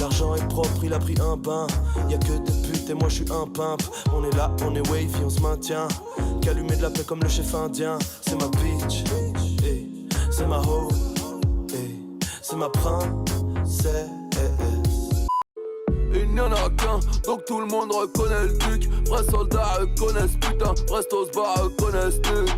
L'argent est propre, il a pris un bain. Y'a que des putes et moi je suis un pimp. On est là, on est wavy, on se maintient. Qu'allumer de la paix comme le chef indien. C'est ma bitch, hey. C'est ma hoe, hey. C'est ma princesse. Il n'y en a qu'un, donc tout le monde reconnaît le duc. Vrais soldats reconnaissent putain, restos bas reconnaissent nuque.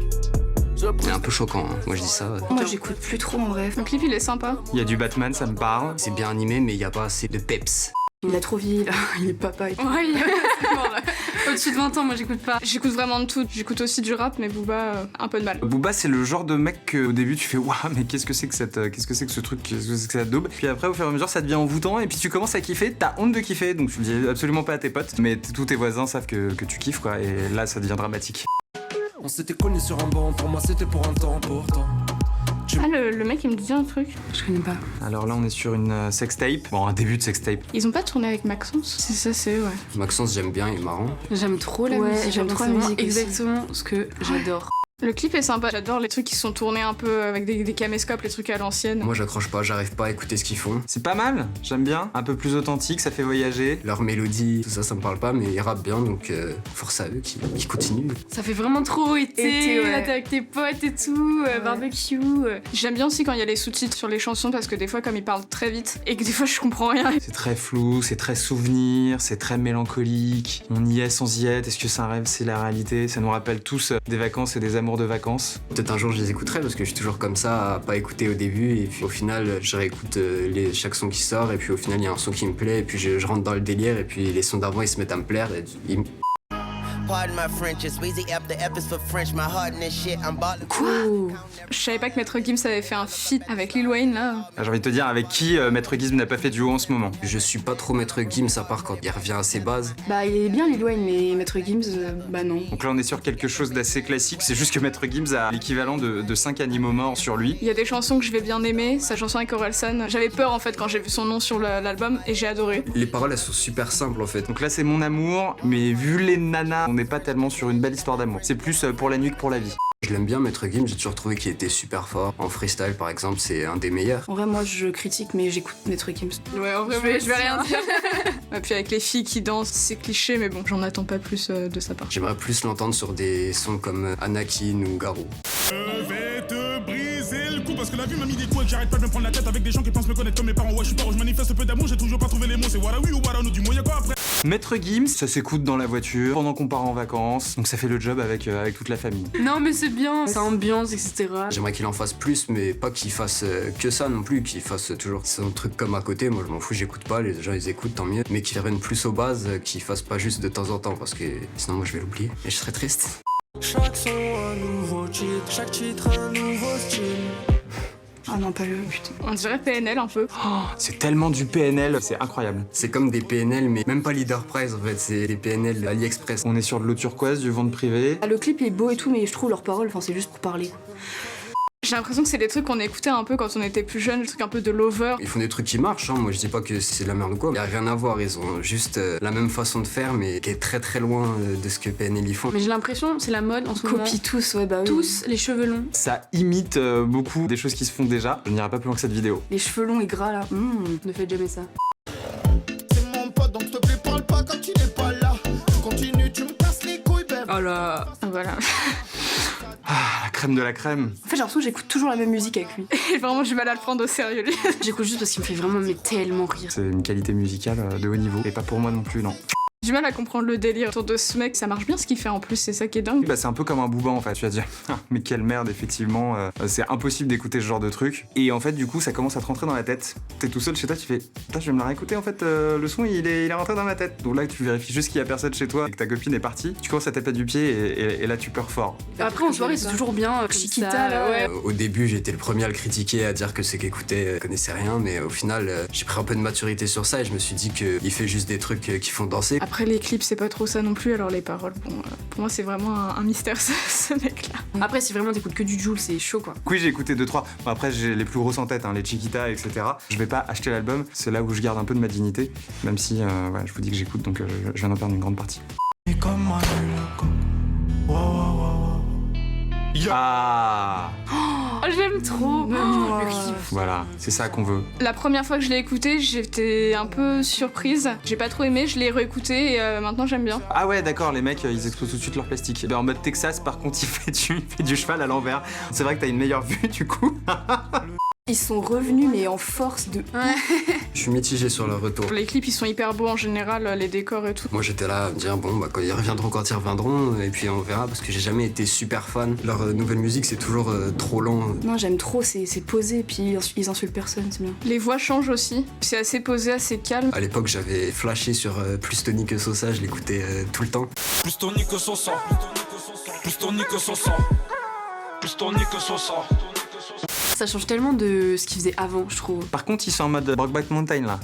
C'est un peu choquant, hein. Moi je dis ça. Moi j'écoute plus trop en vrai. Le clip il est sympa. Il y a du Batman, ça me parle. C'est bien animé, mais il n'y a pas assez de peps. Il a trop vieilli là, il est papa et tout. Ouais, au-dessus de 20 ans, moi j'écoute pas. J'écoute vraiment de tout. J'écoute aussi du rap, mais Booba, un peu de mal. Booba, c'est le genre de mec qu'au début tu fais waouh, mais qu'est-ce que c'est que ce truc, qu'est-ce que c'est que cette daube. Puis après, au fur et à mesure, ça devient envoûtant et puis tu commences à kiffer, t'as honte de kiffer, donc tu le dis absolument pas à tes potes, mais tous tes voisins savent que tu kiffes quoi, et là ça devient dramatique. On s'était connus sur un banc, pour moi c'était pour un temps pourtant. Ah, le mec il me dit un truc. Je connais pas. Alors là, on est sur une sextape, bon, un début de sextape. Ils ont pas tourné avec Maxence? C'est ça, c'est ouais. Maxence, j'aime bien, il est marrant. J'aime trop la musique. J'aime trop la musique. Exactement ce que j'adore. Le clip est sympa, j'adore les trucs qui sont tournés un peu avec des caméscopes, les trucs à l'ancienne. Moi j'accroche pas, j'arrive pas à écouter ce qu'ils font. C'est pas mal, j'aime bien, un peu plus authentique, ça fait voyager. Leur mélodie, tout ça, ça me parle pas, mais ils rappent bien, donc force à eux qui continuent. Ça fait vraiment trop été ouais. Là t'es avec tes potes et tout, barbecue. J'aime bien aussi quand il y a les sous-titres sur les chansons parce que des fois comme ils parlent très vite et que des fois je comprends rien. C'est très flou, c'est très souvenir, c'est très mélancolique. On y est sans y être, est-ce que c'est un rêve, c'est la réalité? Ça nous rappelle tous des vacances et des amours de vacances. Peut-être un jour je les écouterai parce que je suis toujours comme ça à pas écouter au début et puis au final je réécoute chaque son qui sort et puis au final il y a un son qui me plaît et puis je rentre dans le délire et puis les sons d'avant ils se mettent à me plaire et Cool. Je savais pas que Maître Gims avait fait un feat avec Lil Wayne là. J'ai envie de te dire avec qui Maître Gims n'a pas fait duo en ce moment. Je suis pas trop Maître Gims à part quand il revient à ses bases. Bah il est bien Lil Wayne mais Maître Gims, bah non. Donc là on est sur quelque chose d'assez classique, c'est juste que Maître Gims a l'équivalent de 5 animaux morts sur lui. Il y a des chansons que je vais bien aimer, sa chanson avec Orelsan. J'avais peur en fait quand j'ai vu son nom sur l'album et j'ai adoré. Les paroles elles sont super simples en fait. Donc là c'est mon amour, mais vu les nanas, on n'est pas tellement sur une belle histoire d'amour. C'est plus pour la nuit que pour la vie. Je l'aime bien Maître Gims, j'ai toujours trouvé qu'il était super fort. En freestyle par exemple, c'est un des meilleurs. En vrai moi je critique mais j'écoute Maître Gims. Ouais en vrai je vais rien dire. Et puis avec les filles qui dansent, c'est cliché mais bon, j'en attends pas plus de sa part. J'aimerais plus l'entendre sur des sons comme Anakin ou Garou. Je vais te briser le cou parce que la vie m'a mis des coups et que j'arrête pas de me prendre la tête avec des gens qui pensent me connaître comme mes parents. Ouais je suis pas, je manifeste peu d'amour, j'ai toujours pas trouvé les mots, c'est voilà oui ou voilà non, du moins y'a quoi après. Maître Gims, ça s'écoute dans la voiture, pendant qu'on part en vacances, donc ça fait le job avec toute la famille. Non mais c'est bien, ça ambiance etc. J'aimerais qu'il en fasse plus mais pas qu'il fasse que ça non plus, qu'il fasse toujours son truc comme à côté. Moi je m'en fous, j'écoute pas, les gens ils écoutent tant mieux. Mais qu'il revienne plus aux bases, qu'il fasse pas juste de temps en temps parce que sinon moi je vais l'oublier et je serais triste. Chaque son un nouveau titre, chaque titre un nouveau style. Ah non pas le putain. On dirait PNL un peu. Oh, c'est tellement du PNL, c'est incroyable. C'est comme des PNL mais même pas Leader Price en fait, c'est des PNL AliExpress. On est sur de l'eau turquoise, du ventre privé. Le clip est beau et tout mais je trouve leurs paroles, enfin c'est juste pour parler. J'ai l'impression que c'est des trucs qu'on écoutait un peu quand on était plus jeune, des trucs un peu de lover. Ils font des trucs qui marchent, hein. Moi je dis pas que c'est de la merde ou quoi. Y a rien à voir, ils ont juste la même façon de faire mais qui est très très loin de ce que PNL y font. Mais j'ai l'impression c'est la mode en ce moment. Copie tous, ouais bah oui. Tous les cheveux longs. Ça imite beaucoup des choses qui se font déjà. Je n'irai pas plus loin que cette vidéo. Les cheveux longs et gras là, ne faites jamais ça. C'est mon pote donc s'il te plaît parle pas quand il est pas là. Tu continues, tu me casses les couilles babe. Oh là. Voilà. Ah, la crème de la crème. En fait j'ai l'impression que j'écoute toujours la même musique avec lui. Et vraiment j'ai mal à le prendre au sérieux lui. J'écoute juste parce qu'il me fait vraiment mais tellement rire. C'est une qualité musicale de haut niveau. Et pas pour moi non plus, non. J'ai du mal à comprendre le délire autour de ce mec, ça marche bien ce qu'il fait en plus, c'est ça qui est dingue. Bah, c'est un peu comme un Booba en fait, tu vas dire, mais quelle merde effectivement, c'est impossible d'écouter ce genre de truc. Et en fait du coup ça commence à te rentrer dans la tête. T'es tout seul chez toi, tu fais, putain je vais me la réécouter en fait, le son il est rentré dans ma tête. Donc là tu vérifies juste qu'il y a personne chez toi et que ta copine est partie, tu commences à taper du pied et là tu pleures fort. Après en soirée c'est toujours bien, Chiquita là, ouais. Au début j'étais le premier à le critiquer, à dire que c'est qu'écoutait connaissait rien, mais au final j'ai pris un peu de maturité sur ça et je me suis dit qu'il fait juste des trucs qui font danser. Après les clips c'est pas trop ça non plus, alors les paroles, bon, pour moi c'est vraiment un mystère ce mec là. Après si vraiment t'écoutes que du Jul c'est chaud quoi. Oui j'ai écouté 2-3, bon, après j'ai les plus grosses en tête, hein, les Chiquita etc. Je vais pas acheter l'album, c'est là où je garde un peu de ma dignité, même si ouais, je vous dis que j'écoute donc je viens d'en perdre une grande partie. Ah Oh j'aime trop. Le clip. Voilà, c'est ça qu'on veut. La première fois que je l'ai écouté, j'étais un peu surprise. J'ai pas trop aimé, je l'ai réécouté et maintenant j'aime bien. Ah ouais, d'accord, les mecs, ils explosent tout de suite leur plastique. Ben, en mode Texas, par contre, il fait du cheval à l'envers. C'est vrai que t'as une meilleure vue, du coup. Ils sont revenus, mais en force de... Je suis mitigé sur leur retour. Les clips, ils sont hyper beaux en général, les décors et tout. Moi j'étais là à me dire bon bah quand ils reviendront quand ils reviendront et puis on verra parce que j'ai jamais été super fan. Leur nouvelle musique c'est toujours trop lent. Non, j'aime trop, c'est posé, puis ils insultent personne, c'est bien. Les voix changent aussi, c'est assez posé, assez calme. À l'époque j'avais flashé sur Plus Tony que Sosa, je l'écoutais tout le temps. Plus Tony que son sang. Plus Tony que son sang. Plus Tony que son sang. Ça change tellement de ce qu'ils faisaient avant, je trouve. Par contre, ils sont en mode Brokeback Mountain là.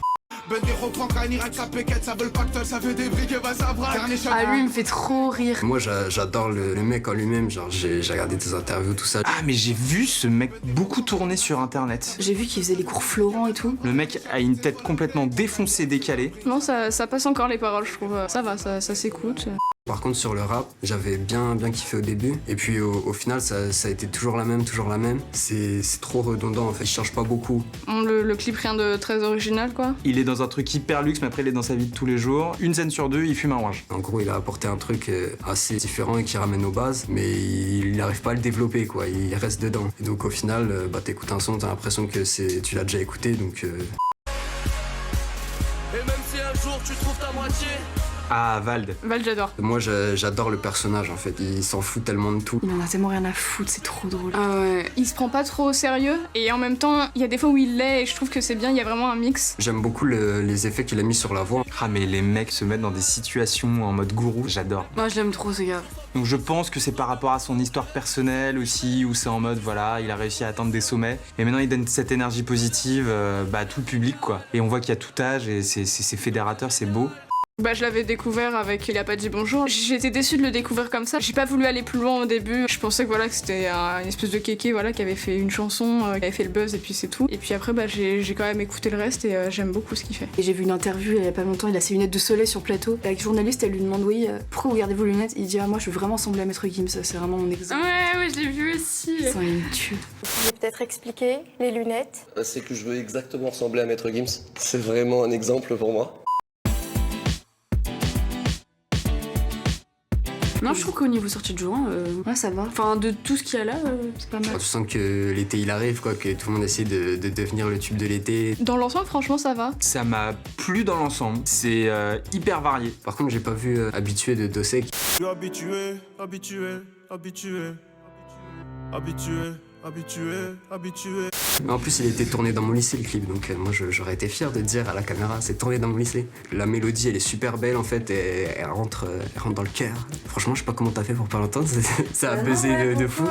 Ah, lui, il me fait trop rire. Moi j'adore le mec en lui-même, genre j'ai regardé des interviews, tout ça. Ah, mais j'ai vu ce mec beaucoup tourner sur internet. J'ai vu qu'ils faisaient les cours Florent et tout. Le mec a une tête complètement défoncée, décalée. Non, ça passe encore les paroles, je trouve. Ça va, ça s'écoute. Par contre sur le rap, j'avais bien kiffé au début et puis au final ça a été toujours la même. C'est trop redondant en fait, je change pas beaucoup. Le clip, rien de très original quoi. Il est dans un truc hyper luxe, mais après il est dans sa vie de tous les jours. Une scène sur deux, il fume un orange. En gros il a apporté un truc assez différent et qui ramène aux bases, mais il n'arrive pas à le développer quoi, il reste dedans. Et donc au final, t'écoutes un son, t'as l'impression que tu l'as déjà écouté donc... Et même si un jour tu trouves ta moitié. Ah, Vald. Vald, j'adore. Moi j'adore le personnage en fait, il s'en fout tellement de tout. Il en a tellement rien à foutre, c'est trop drôle. Ah ouais. Il se prend pas trop au sérieux et en même temps, il y a des fois où il l'est et je trouve que c'est bien, il y a vraiment un mix. J'aime beaucoup les effets qu'il a mis sur la voix. Ah, mais les mecs se mettent dans des situations en mode gourou, j'adore. Moi, je l'aime trop, ce gars. Donc je pense que c'est par rapport à son histoire personnelle aussi, où c'est en mode voilà, il a réussi à atteindre des sommets. Et maintenant il donne cette énergie positive à tout le public quoi. Et on voit qu'il y a tout âge et c'est fédérateur, c'est beau. Je l'avais découvert avec Il a pas dit bonjour. J'étais déçue de le découvrir comme ça. J'ai pas voulu aller plus loin au début. Je pensais que c'était une espèce de kéké qui avait fait une chanson, qui avait fait le buzz et puis c'est tout. Et puis après j'ai quand même écouté le reste et j'aime beaucoup ce qu'il fait. Et j'ai vu une interview il y a pas longtemps, il a ses lunettes de soleil sur le plateau. La journaliste elle lui demande oui, pourquoi vous gardez vos lunettes? Il dit moi je veux vraiment ressembler à Maître Gims, c'est vraiment mon exemple. Ouais, je l'ai vu aussi. Ça il me tue. Vous pouvez peut-être expliquer les lunettes? C'est que je veux exactement ressembler à Maître Gims. C'est vraiment un exemple pour moi. Non, je trouve qu'au niveau sortie de juin, Ouais, ça va. enfin, de tout ce qu'il y a là, c'est pas mal. Tu sens que l'été il arrive quoi, que tout le monde essaie de devenir le tube de l'été. Dans l'ensemble, franchement, ça va. Ça m'a plu dans l'ensemble, c'est hyper varié. Par contre j'ai pas vu Habitué de Dossé. Je suis habitué, habitué, habitué. Habitué, habitué, habitué. Mais en plus il était tourné dans mon lycée le clip, donc moi j'aurais été fier de dire à la caméra c'est tourné dans mon lycée. La mélodie elle est super belle en fait, et elle rentre dans le cœur. Franchement je sais pas comment t'as fait pour pas l'entendre, ça a buzzé de fou.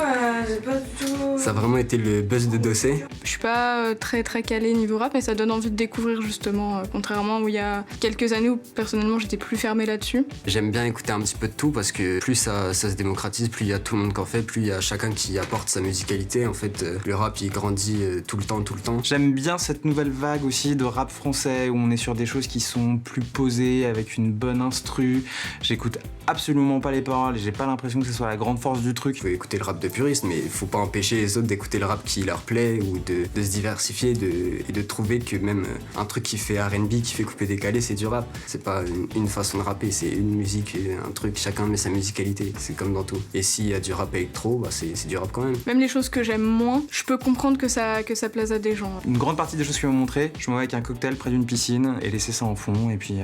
J'ai pas du tout... Ça a vraiment été le buzz de Dossé. Je suis pas très calée niveau rap, mais ça donne envie de découvrir justement, contrairement où il y a quelques années où personnellement j'étais plus fermée là-dessus. J'aime bien écouter un petit peu de tout parce que plus ça se démocratise, plus il y a tout le monde qui en fait, plus il y a chacun qui apporte sa musicalité. En fait le rap il grandit tout le temps. J'aime bien cette nouvelle vague aussi de rap français où on est sur des choses qui sont plus posées avec une bonne instru. J'écoute absolument pas les paroles et j'ai pas l'impression que ce soit la grande force du truc. Il faut écouter le rap de puriste, mais il faut pas empêcher les autres d'écouter le rap qui leur plaît ou de se diversifier et de trouver que même un truc qui fait R&B, qui fait couper décalé, c'est du rap. C'est pas une façon de rapper, c'est une musique, un truc, chacun met sa musicalité. C'est comme dans tout. Et s'il y a du rap électro, c'est du rap quand même. Même les choses que j'aime moins, je peux comprendre que ça plaise à des gens. Une grande partie des choses qu'ils m'ont montré, je m'en vais avec un cocktail près d'une piscine et laisser ça en fond et puis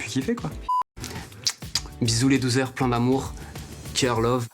kiffer quoi. Bisous les 12 heures, plein d'amour, care love.